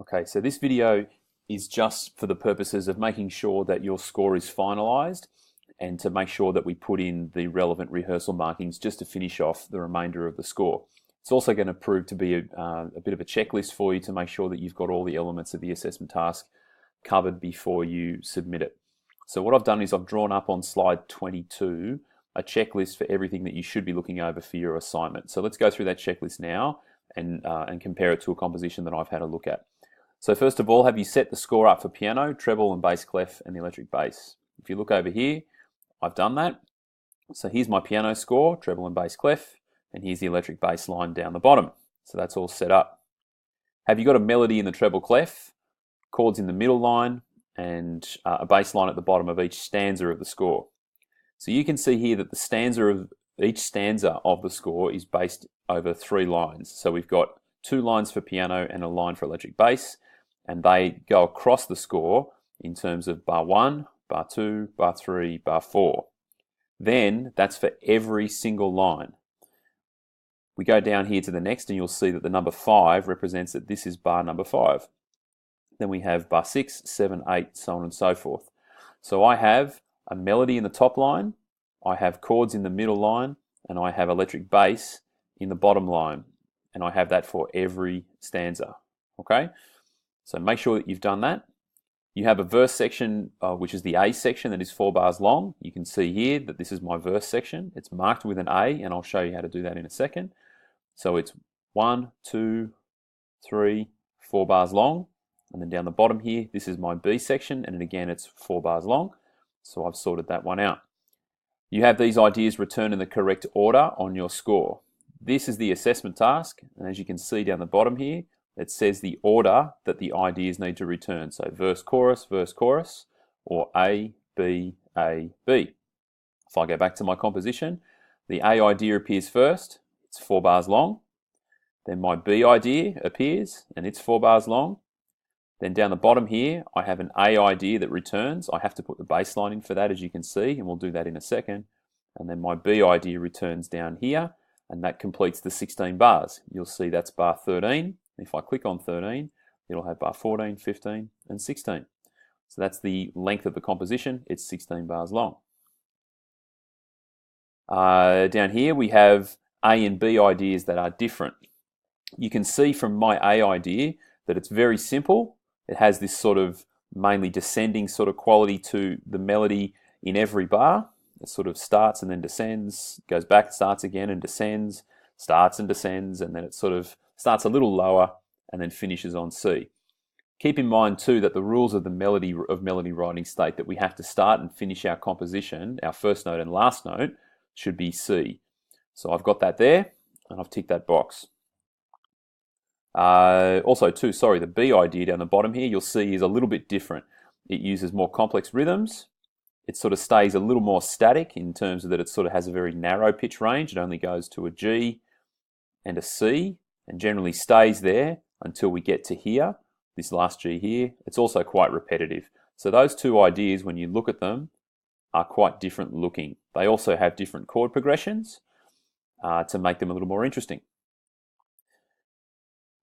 Okay, so this video is just for the purposes of making sure that your score is finalised and to make sure that we put in the relevant rehearsal markings just to finish off the remainder of the score. It's also going to prove to be a bit of a checklist for you to make sure that you've got all the elements of the assessment task covered before you submit it. So what I've done is I've drawn up on slide 22 a checklist for everything that you should be looking over for your assignment. So let's go through that checklist now and compare it to a composition that I've had a look at. So first of all, have you set the score up for piano, treble and bass clef and the electric bass? If you look over here, I've done that. So here's my piano score, treble and bass clef, and here's the electric bass line down the bottom. So that's all set up. Have you got a melody in the treble clef, chords in the middle line, and a bass line at the bottom of each stanza of the score? So you can see here that the stanza of each stanza of the score is based over 3 lines. So we've got 2 lines for piano and a line for electric bass, and they go across the score in terms of bar 1, bar 2, bar 3, bar 4. Then that's for every single line. We go down here to the next and you'll see that the number 5 represents that this is bar number 5. Then we have bar 6, 7, 8, so on and so forth. So I have a melody in the top line, I have chords in the middle line, and I have electric bass in the bottom line. And I have that for every stanza. Okay? So make sure that you've done that. You have a verse section, which is the A section, that is 4 bars long. You can see here that this is my verse section. It's marked with an A, and I'll show you how to do that in a second. So it's 1, 2, 3, 4 bars long. And then down the bottom here, this is my B section, and again, it's 4 bars long. So I've sorted that one out. You have these ideas returned in the correct order on your score. This is the assessment task, and as you can see down the bottom here, it says the order that the ideas need to return. So verse, chorus, or A, B, A, B. If I go back to my composition, the A idea appears first, it's 4 bars long. Then my B idea appears, and it's 4 bars long. Then down the bottom here, I have an A idea that returns. I have to put the bass line in for that, as you can see, and we'll do that in a second. And then my B idea returns down here, and that completes the 16 bars. You'll see that's bar 13. If I click on 13, it'll have bar 14, 15, and 16. So that's the length of the composition. It's 16 bars long. Down here, we have A and B ideas that are different. You can see from my A idea that it's very simple. It has this sort of mainly descending sort of quality to the melody in every bar. It sort of starts and then descends, goes back, starts again and descends, starts and descends, and then it sort of starts a little lower and then finishes on C. Keep in mind too that the rules of the melody writing state that we have to start and finish our composition, our first note and last note, should be C. So I've got that there, and I've ticked that box. Also too, the B idea down the bottom here, you'll see is a little bit different. It uses more complex rhythms. It sort of stays a little more static in terms of that it sort of has a very narrow pitch range. It only goes to a G and a C and generally stays there until we get to here, this last G here. It's also quite repetitive. So those two ideas, when you look at them, are quite different looking. They also have different chord progressions to make them a little more interesting.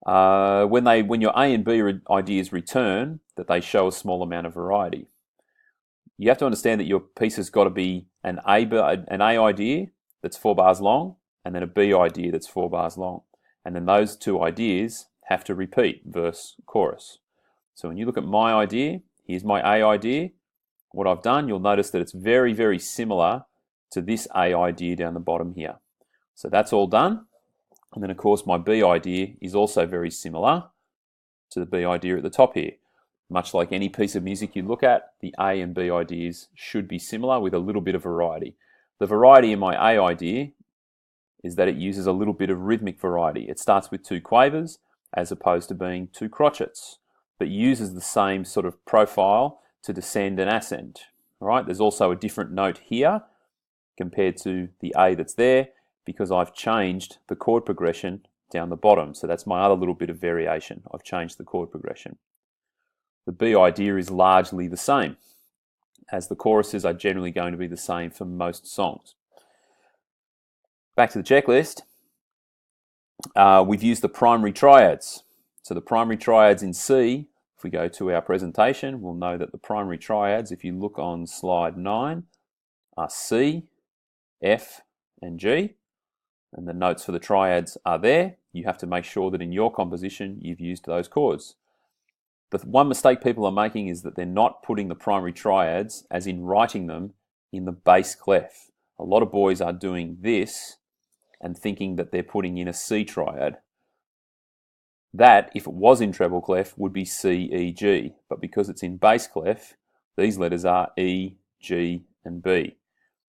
When your A and B ideas return, that they show a small amount of variety. You have to understand that your piece has got to be an A idea that's 4 bars long, and then a B idea that's 4 bars long. And then those two ideas have to repeat, verse, chorus. So when you look at my idea, here's my A idea. What I've done, you'll notice that it's very, very similar to this A idea down the bottom here. So that's all done. And then of course my B idea is also very similar to the B idea at the top here. Much like any piece of music you look at, the A and B ideas should be similar with a little bit of variety. The variety in my A idea is that it uses a little bit of rhythmic variety. It starts with 2 quavers as opposed to being 2 crotchets, but uses the same sort of profile to descend and ascend. All right, there's also a different note here compared to the A that's there because I've changed the chord progression down the bottom. So that's my other little bit of variation. I've changed the chord progression. The B idea is largely the same, as the choruses are generally going to be the same for most songs. Back to the checklist. We've used the primary triads. So the primary triads in C, if we go to our presentation, we'll know that the primary triads, if you look on slide 9, are C, F, and G. And the notes for the triads are there. You have to make sure that in your composition you've used those chords. The one mistake people are making is that they're not putting the primary triads, as in writing them, in the bass clef. A lot of boys are doing this and thinking that they're putting in a C triad. That, if it was in treble clef, would be C, E, G. But because it's in bass clef, these letters are E, G, and B.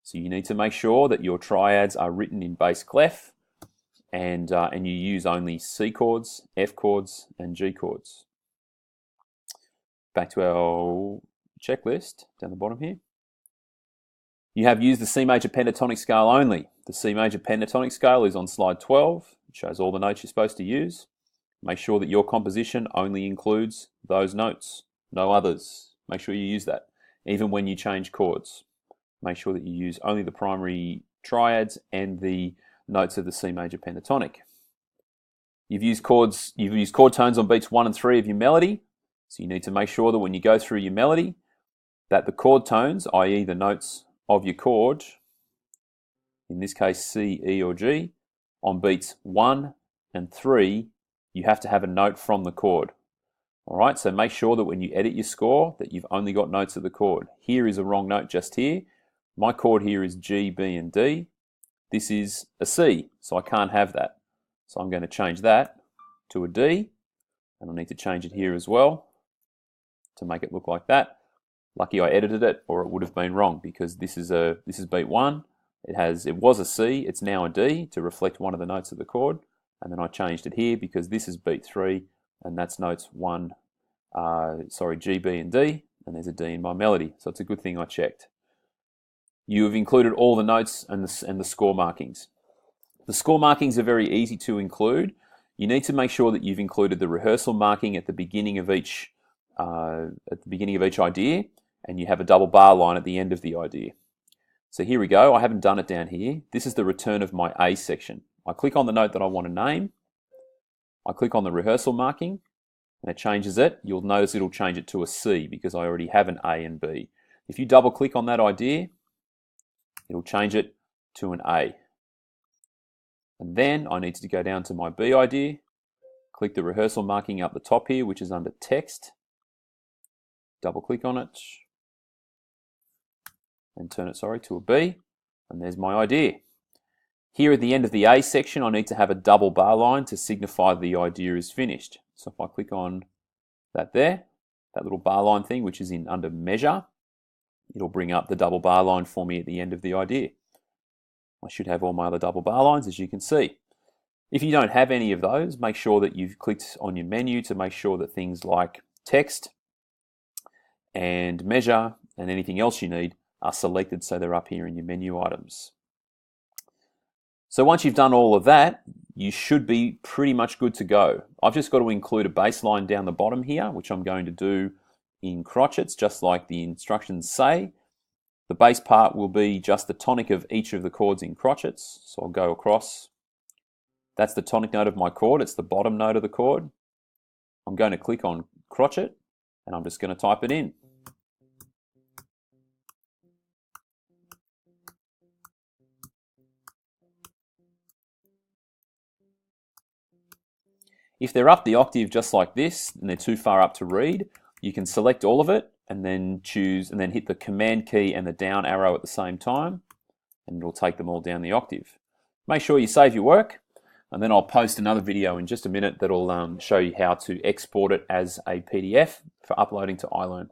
So you need to make sure that your triads are written in bass clef and you use only C chords, F chords, and G chords. Back to our checklist down the bottom here. You have used the C major pentatonic scale only. The C major pentatonic scale is on slide 12. It shows all the notes you're supposed to use. Make sure that your composition only includes those notes, no others. Make sure you use that, even when you change chords. Make sure that you use only the primary triads and the notes of the C major pentatonic. You've used chord tones on beats 1 and 3 of your melody, so you need to make sure that when you go through your melody, that the chord tones, i.e. the notes of your chord, in this case C, E, or G, on beats 1 and 3, you have to have a note from the chord. All right, so make sure that when you edit your score that you've only got notes of the chord. Here is a wrong note just here. My chord here is G, B, and D. This is a C, so I can't have that. So I'm going to change that to a D, and I need to change it here as well to make it look like that. Lucky I edited it, or it would have been wrong, because this is beat 1. It was a C, it's now a D to reflect one of the notes of the chord, and then I changed it here because this is beat 3, and that's notes G, B, and D, and there's a D in my melody. So it's a good thing I checked. You have included all the notes and the score markings. The score markings are very easy to include. You need to make sure that you've included the rehearsal marking at the beginning of each idea, and you have a double bar line at the end of the idea. So here we go. I haven't done it down here. This is the return of my A section. I click on the note that I want to name. I click on the rehearsal marking, and it changes it. You'll notice it'll change it to a C because I already have an A and B. If you double click on that idea, it'll change it to an A. And then I need to go down to my B idea, click the rehearsal marking up the top here, which is under text, double click on it, and turn it, to a B, and there's my idea. Here at the end of the A section, I need to have a double bar line to signify the idea is finished. So if I click on that there, that little bar line thing, which is under measure, it'll bring up the double bar line for me at the end of the idea. I should have all my other double bar lines, as you can see. If you don't have any of those, make sure that you've clicked on your menu to make sure that things like text and measure and anything else you need are selected so they're up here in your menu items. So once you've done all of that, you should be pretty much good to go. I've just got to include a bass line down the bottom here, which I'm going to do in crotchets, just like the instructions say. The bass part will be just the tonic of each of the chords in crotchets. So I'll go across. That's the tonic note of my chord. It's the bottom note of the chord. I'm going to click on crotchet, and I'm just going to type it in. If they're up the octave just like this, and they're too far up to read, you can select all of it and then hit the Command key and the down arrow at the same time, and it'll take them all down the octave. Make sure you save your work, and then I'll post another video in just a minute that'll show you how to export it as a PDF for uploading to iLearn.